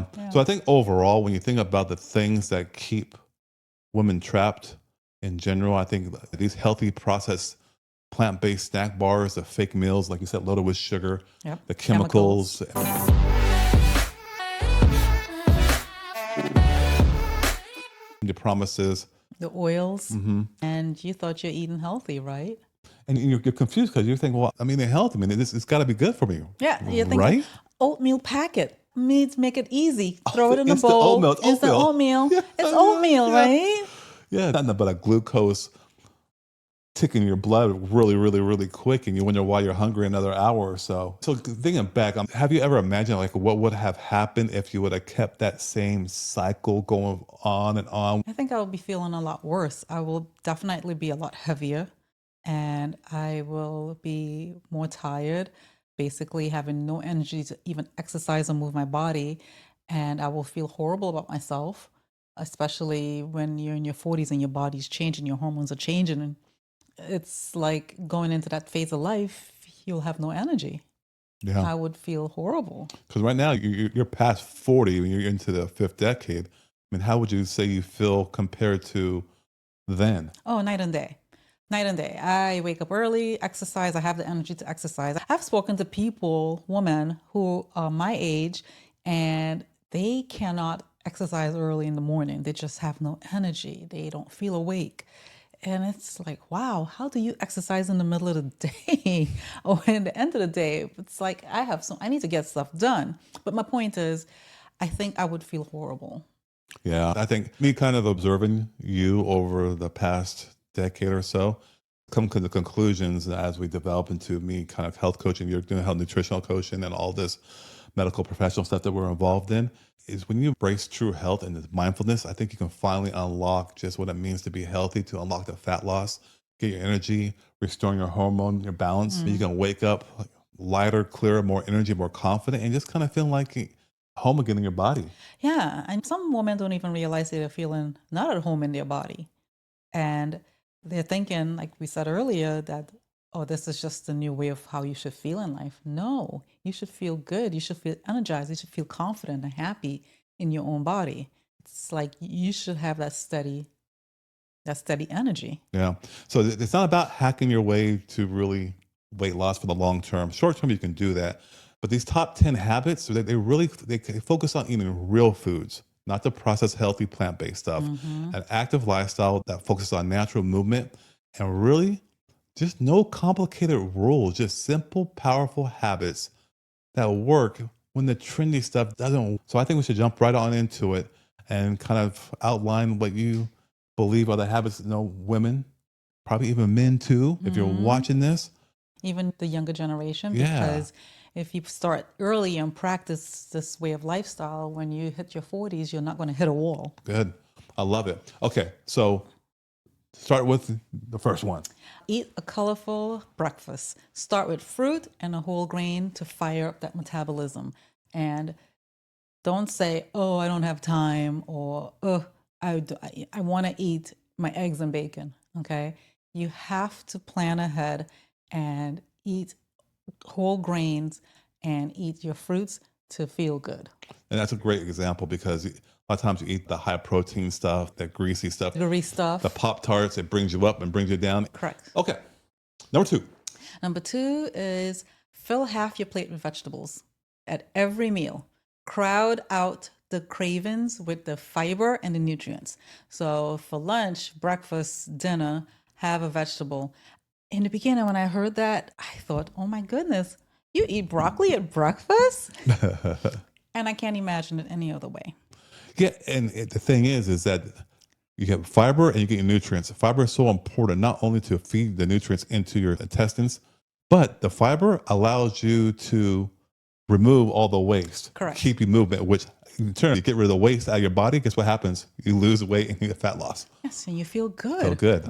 So Yeah. I think overall, when you think about the things that keep women trapped in general, I think these healthy processed plant-based snack bars, the fake meals, like you said, loaded with sugar, Yep. the Chemicals. chemicals, the promises. The oils. Hmm. And you thought you're eating healthy, right? And you're confused because you think, well, I mean, they're healthy. I mean, it's got to be good for me, Yeah. You're thinking right? oatmeal packet. Means make it easy. Throw it in a Instant bowl. oatmeal. It's Instant oatmeal. oatmeal. Yeah, It's yeah, oatmeal, yeah. right? Yeah, nothing but a glucose tick in your blood really, really, really quick, and you wonder why you're hungry another hour or so. So thinking back, have you ever imagined like what would have happened if you would have kept that same cycle going on and on? I think I will be feeling a lot worse. I will definitely be a lot heavier and I will be more tired, basically having no energy to even exercise or move my body. And I will feel horrible about myself, especially when you're in your 40s and your body's changing, your hormones are changing. And it's like going into that phase of life, you'll have no energy. Yeah, I would feel horrible. because right now you're past 40, and you're into the fifth decade. I mean, how would you say you feel compared to then? Oh, night and day. Night and day. I wake up early, exercise. I have the energy to exercise. I've spoken to people, women who are my age, and they cannot exercise early in the morning. They just have no energy. They don't feel awake. And it's like, wow, how do you exercise in the middle of the day or in the end of the day? It's like I need to get stuff done. But my point is, I think I would feel horrible. Yeah, I think me kind of observing you over the past decade or so, come to the conclusions as we develop into me kind of health coaching, you're doing health nutritional coaching and all this medical professional stuff that we're involved in, is when you embrace true health and this mindfulness, I think you can finally unlock just what it means to be healthy, to unlock the fat loss, get your energy, restoring your hormone, your balance. You can wake up like, lighter, clearer, more energy, more confident, and just kind of feel like home again in your body. Yeah, and some women don't even realize they're feeling not at home in their body. And they're thinking, like we said earlier, that, oh, this is just a new way of how you should feel in life. No, you should feel good. You should feel energized. You should feel confident and happy in your own body. It's like you should have that steady energy. Yeah. So it's not about hacking your way to really weight loss for the long term. Short term, you can do that. But these top 10 habits, they focus on eating real foods, not the processed, healthy, plant based stuff. An active lifestyle that focuses on natural movement and really just no complicated rules, just simple, powerful habits that work when the trendy stuff doesn't. So I think we should jump right on into it and kind of outline what you believe are the habits, women, probably even men too, if you're watching this. Even the younger generation, Yeah, because if you start early and practice this way of lifestyle, when you hit your 40s, you're not going to hit a wall. good. I love it. Okay, so start with the first one. Eat a colorful breakfast. Start with fruit and a whole grain to fire up that metabolism. And don't say, oh, I don't have time, or, oh, I want to eat my eggs and bacon. Okay. You have to plan ahead and eat whole grains and eat your fruits to feel good. And that's a great example because a lot of times you eat the high protein stuff, that greasy stuff, Grease the stuff. Pop Tarts, it brings you up and brings you down. Correct. Okay, number two. Number two is fill half your plate with vegetables at every meal. Crowd out the cravings with the fiber and the nutrients. So for lunch, breakfast, dinner, have a vegetable. In the beginning, when I heard that, I thought, oh my goodness, you eat broccoli at breakfast? And I can't imagine it any other way. Yeah, and the thing is that you get fiber and you get your nutrients. Fiber is so important, not only to feed the nutrients into your intestines, but the fiber allows you to remove all the waste, Correct. keep you movement, which in turn, you get rid of the waste out of your body. Guess what happens? You lose weight and you get fat loss. Yes, and you feel good. So good.